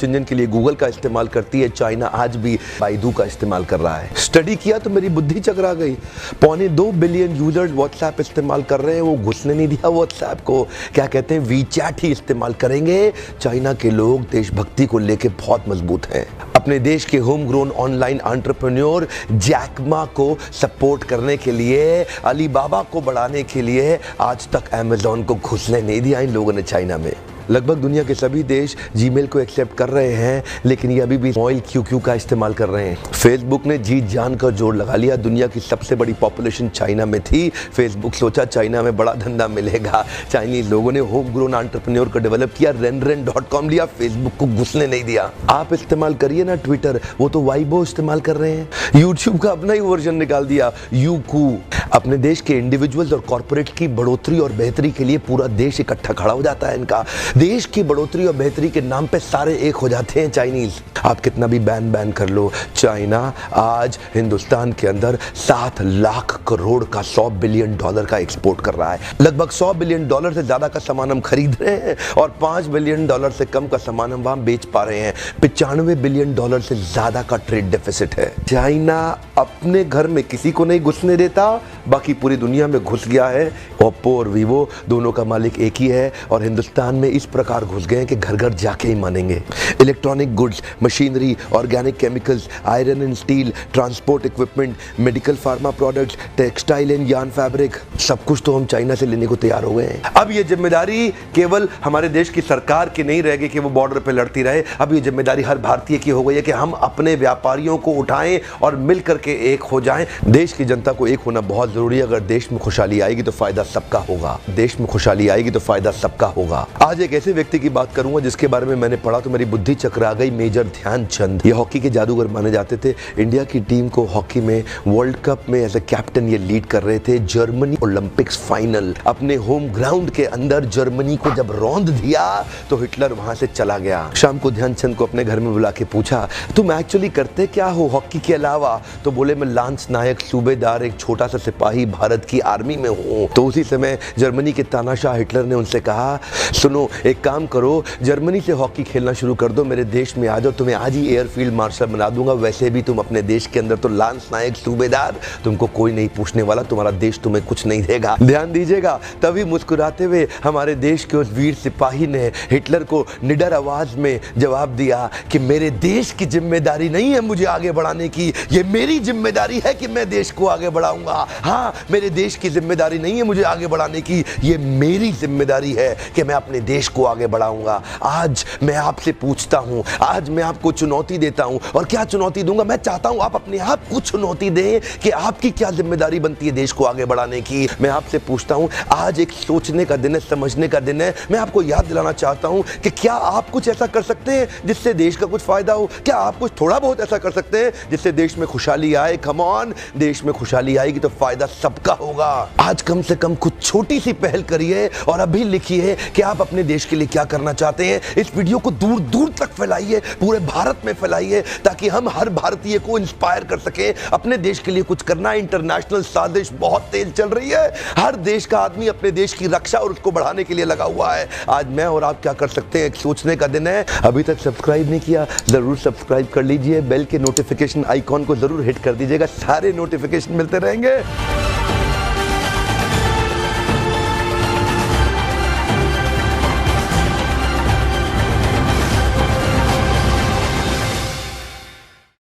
Engine के लिए Google का इस्तेमाल करती है, चाइना आज भी बाइडू का इस्तेमाल कर रहा है। स्टडी किया तो मेरी बुद्धि चकरा गई। 2.25 बिलियन यूजर्स व्हाट्सएप इस्तेमाल कर रहे हैं, वो घुसने नहीं दिया व्हाट्सएप को। क्या कहते हैं, वीचैट ही इस्तेमाल करेंगे। चाइना के लोग देशभक्ति को लेके बहुत मजबूत हैं। अपने देश के home grown online entrepreneur Jack Ma को सपोर्ट करने के लिए, अलीबाबा को बढ़ाने के लिए आज तक अमेजॉन को घुसने नहीं दिया इन लोगों ने चाइना में। लगभग दुनिया के सभी देश जीमेल को एक्सेप्ट कर रहे हैं, लेकिन ये अभी भी ऑयल क्यू का इस्तेमाल कर रहे हैं। फेसबुक ने जी जान कर जोर लगा लिया। दुनिया की सबसे बड़ी पॉपुलेशन चाइना में थी। फेसबुक सोचा चाइना में बड़ा धंधा मिलेगा। चाइनीज लोगों ने होम ग्रोन एंटरप्रेन्योर को डेवलप किया, renren.com लिया, फेसबुक को घुसने नहीं दिया। आप इस्तेमाल करिए ना ट्विटर, वो तो वाइबो इस्तेमाल कर रहे हैं। यूट्यूब का अपना ही वर्जन निकाल दिया, यूकू। अपने देश के इंडिविजुअल्स और कॉर्पोरेट की बढ़ोतरी और बेहतरी के लिए पूरा देश इकट्ठा खड़ा हो जाता है इनका। देश की बढ़ोतरी और बेहतरी के नाम पे सारे एक हो जाते हैं चाइनीज। आप कितना भी बैन कर लो, चाइना आज हिंदुस्तान के अंदर 7 लाख करोड़ का $100 बिलियन का एक्सपोर्ट कर रहा है। लगभग $100 बिलियन से ज्यादा का सामान हम खरीद रहे हैं और $5 बिलियन से कम का सामान हम वहां बेच पा रहे हैं। $95 बिलियन से ज्यादा का ट्रेड डेफिसिट है। चाइना अपने घर में किसी को नहीं घुसने देता, बाकी पूरी दुनिया में घुस गया है। ओप्पो और वीवो दोनों का मालिक एक ही है और हिंदुस्तान में इस प्रकार घुस गए हैं कि घर घर जाके ही मानेंगे। Electronic goods, machinery, organic chemicals, iron and steel, transport equipment, medical pharma products, textile and yarn fabric, सब कुछ तो हम चाइना से लेने को तैयार हो गए हैं। अब ये जिम्मेदारी केवल हमारे देश की सरकार की नहीं रहेगी कि वो बॉर्डर पे लड़ती रहे। अब ये जिम्मेदारी हर भारतीय की हो गई है कि हम अपने व्यापारियों को उठाएं और मिल करके एक हो जाएं। देश की जनता को एक होना बहुत जरूरी है। अगर देश में खुशहाली आएगी तो फायदा सबका होगा। देश में खुशहाली आएगी तो फायदा सबका होगा। आज एक ऐसे व्यक्ति की बात करूंगा जिसके बारे में मैंने पढ़ा तो मेरी बुद्धि चकरा गई। मेजर ध्यानचंद, ये हॉकी के जादूगर माने जाते थे। इंडिया की टीम को हॉकी में वर्ल्ड कप में एज ए कैप्टन ये लीड कर रहे थे। जर्मनी ओलंपिक्स फाइनल अपने होम ग्राउंड के अंदर जर्मनी को जब रौंद दिया तो हिटलर वहां से चला गया। शाम को ध्यानचंद को अपने घर में बुला के पूछा, तुम एक्चुअली करते क्या हो हॉकी के अलावा? तो बोले, मैं लांस नायक सूबेदार, एक छोटा सा सिपाही भारत की आर्मी में हूँ। तो उसी समय जर्मनी के तानाशाह हिटलर ने उनसे कहा, सुनो एक काम करो, जर्मनी से हॉकी खेलना शुरू कर दो, मेरे देश में आ जाओ, तुम्हें आज ही एयरफील्ड मार्शल बना दूंगा। वैसे भी तुम अपने देश के अंदर तो लांस नायक सूबेदार, तुमको कोई नहीं पूछने वाला, तुम्हारा देश तुम्हें कुछ नहीं देगा। ध्यान दीजिएगा। तभी मुस्कुराते हुए हमारे देश के उस वीर सिपाही ने हिटलर को निडर आवाज में जवाब दिया कि मेरे देश की जिम्मेदारी नहीं है मुझे आगे बढ़ाने की, ये मेरी जिम्मेदारी है कि मैं देश को आगे बढ़ाऊंगा। हाँ, मेरे देश की जिम्मेदारी नहीं है मुझे आगे बढ़ाने की, ये मेरी जिम्मेदारी है कि मैं अपने देश को आगे बढ़ाऊंगा। आज मैं आपसे पूछता हूं, आज मैं आपको चुनौती देता हूं। और क्या चुनौती दूंगा? मैं चाहता हूं आप अपने आप को चुनौती दें कि आपकी क्या जिम्मेदारी बनती है देश को आगे बढ़ाने की। मैं आपसे पूछता हूं, आज एक सोचने का दिन है, समझने का दिन है। मैं आपको याद दिलाना चाहता हूं कि क्या आप कुछ ऐसा कर सकते हैं जिससे देश का कुछ फायदा हो? क्या आप कुछ थोड़ा बहुत ऐसा कर सकते हैं जिससे देश में खुशहाली आए? कम ऑन, देश में खुशहाली आएगी तो फायदा सबका होगा। आज कम से कम कुछ छोटी सी पहल करिए और अभी लिखिए कि आप अपने देश के लिए क्या करना चाहते हैं। इस वीडियो को दूर दूर तक फैलाइए, पूरे भारत में फैलाइए, ताकि हम हर भारतीय को इंस्पायर कर सके अपने देश के लिए कुछ करना। इंटरनेशनल साजिश बहुत तेज चल रही है। हर देश का आदमी अपने देश की रक्षा और उसको बढ़ाने के लिए लगा हुआ है। आज मैं और आप क्या कर सकते हैं, एक सोचने का दिन है। अभी तक सब्सक्राइब नहीं किया, जरूर सब्सक्राइब कर लीजिए। बेल के नोटिफिकेशन आइकॉन को जरूर हिट कर दीजिएगा, सारे नोटिफिकेशन मिलते रहेंगे।